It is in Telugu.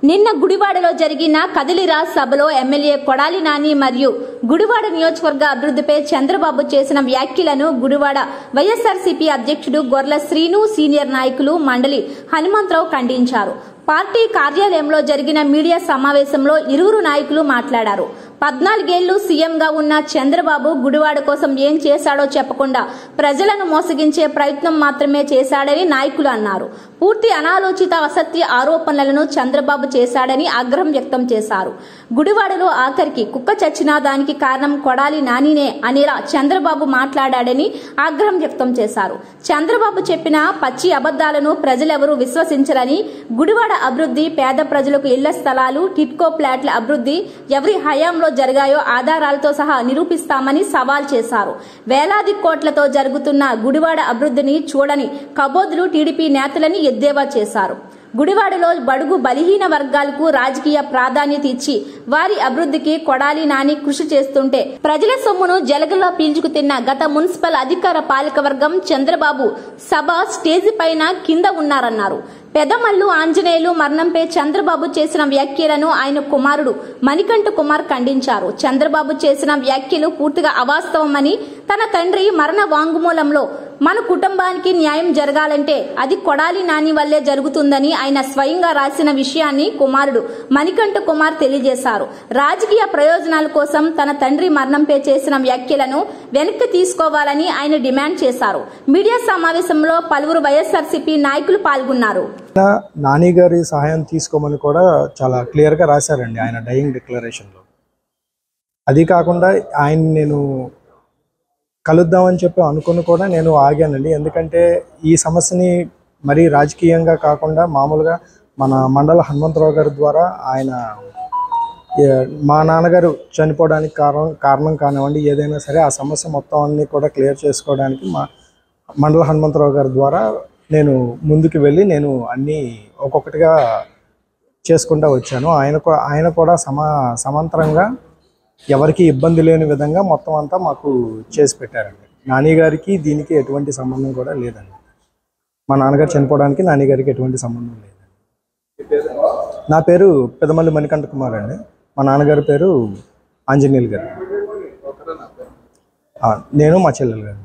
నిన్న గుడివాడలో జరిగిన కదిలిరా సభలో ఎమ్మెల్యే కొడాలి నాని మరియు గుడివాడ నియోజకవర్గ అభివృద్ధిపై చంద్రబాబు చేసిన వ్యాఖ్యలను గుడివాడ వైఎస్ఆర్సీపీ అధ్యక్షుడు గొర్ల శ్రీను సీనియర్ నాయకులు మండలి హనుమంతరావు ఖండించారు. పార్టీ కార్యాలయంలో జరిగిన మీడియా సమావేశంలో ఇరువురు నాయకులు మాట్లాడారు. 14 ఏళ్లు సీఎంగా ఉన్న చంద్రబాబు గుడివాడ కోసం ఏం చేశాడో చెప్పకుండా ప్రజలను మోసగించే ప్రయత్నం మాత్రమే చేశాడని నాయకులు అన్నారు. పూర్తి అనాలోచిత అసత్య ఆరోపణలను చంద్రబాబు చేశాడని ఆగ్రహం వ్యక్తం చేశారు. గుడివాడలో ఆఖరికి కుక్క చచ్చినా దానికి కారణం కొడాలి నానినే అనేలా చంద్రబాబు మాట్లాడాడని ఆగ్రహం వ్యక్తం చేశారు. చంద్రబాబు చెప్పిన పచ్చి అబద్దాలను ప్రజలెవరూ విశ్వసించరని, గుడివాడ అభివృద్ధి, పేద ప్రజలకు ఇళ్ల స్థలాలు, టిట్కో ప్లాట్ల అభివృద్ధి ఎవరి హయాంలో జరిగాయో ఆధారాలతో సహా నిరూపిస్తామని సవాల్ చేశారు. వేలాది కోట్లతో జరుగుతున్న గుడివాడ అభివృద్ధిని చూడని కబోదులు టీడీపీ నేతలని ఎద్దేవా చేశారు. గుడివాడలో బడుగు బలహీన వర్గాలకు రాజకీయ ప్రాధాన్యత ఇచ్చి వారి అభివృద్ధికి కొడాలి నాని కృషి చేస్తుంటే ప్రజల సొమ్మును జలగల్లో పీల్చుకు తిన్న గత మున్సిపల్ అధికార పాలకవర్గం చంద్రబాబు సభ స్టేజి పైన కింద ఉన్నారన్నారు. పెదమల్లు ఆంజనేయులు మరణంపై చంద్రబాబు చేసిన వ్యాఖ్యలను ఆయన కుమారుడు మణికంఠ కుమార్ ఖండించారు. చంద్రబాబు చేసిన వ్యాఖ్యలు పూర్తిగా అవాస్తవమని, తన తండ్రి మరణ వాంగ్మూలంలో మన కుటుంబానికి న్యాయం జరగాలంటే అది కొడాలి నాని వల్లే జరుగుతుందని ఆయన స్వయంగా రాసిన విషయాన్ని కుమారుడు మణికంఠ కుమార్ తెలియజేశారు. రాజకీయ ప్రయోజనాల కోసం తన తండ్రి మరణంపై చేసిన వ్యాఖ్యలను వెనక్కి తీసుకోవాలని ఆయన డిమాండ్ చేశారు. మీడియా సమావేశంలో పలువురు వైఎస్ఆర్సీపీ నాయకులు పాల్గొన్నారు. నాని గారి సహాయం తీసుకోమని కూడా చాలా క్లియర్గా రాశారండి ఆయన డయింగ్ డిక్లరేషన్లో. అది కాకుండా ఆయన నేను కలుద్దామని చెప్పి అనుకుని కూడా నేను ఆగానండి. ఎందుకంటే ఈ సమస్యని మరీ రాజకీయంగా కాకుండా మామూలుగా మన మండల హనుమంతరావు గారి ద్వారా ఆయన మా నాన్నగారు చనిపోవడానికి కారణం కానివ్వండి, ఏదైనా సరే ఆ సమస్య మొత్తం అన్నీ కూడా క్లియర్ చేసుకోవడానికి మా మండల హనుమంతరావు గారి ద్వారా నేను ముందుకు వెళ్ళి నేను అన్నీ ఒక్కొక్కటిగా చేసుకుంటూ వచ్చాను. ఆయన కూడా సమాంతరంగా ఎవరికి ఇబ్బంది లేని విధంగా మొత్తం అంతా మాకు చేసి పెట్టారండి. నాని గారికి దీనికి ఎటువంటి సంబంధం కూడా లేదండి. మా నాన్నగారు చనిపోవడానికి నాని గారికి ఎటువంటి సంబంధం లేదండి. నా పేరు పెదమల్లి మణికంఠ కుమార్ అండి. మా నాన్నగారి పేరు ఆంజనేయులు గారు. నేను మా చెల్లెలు గారు.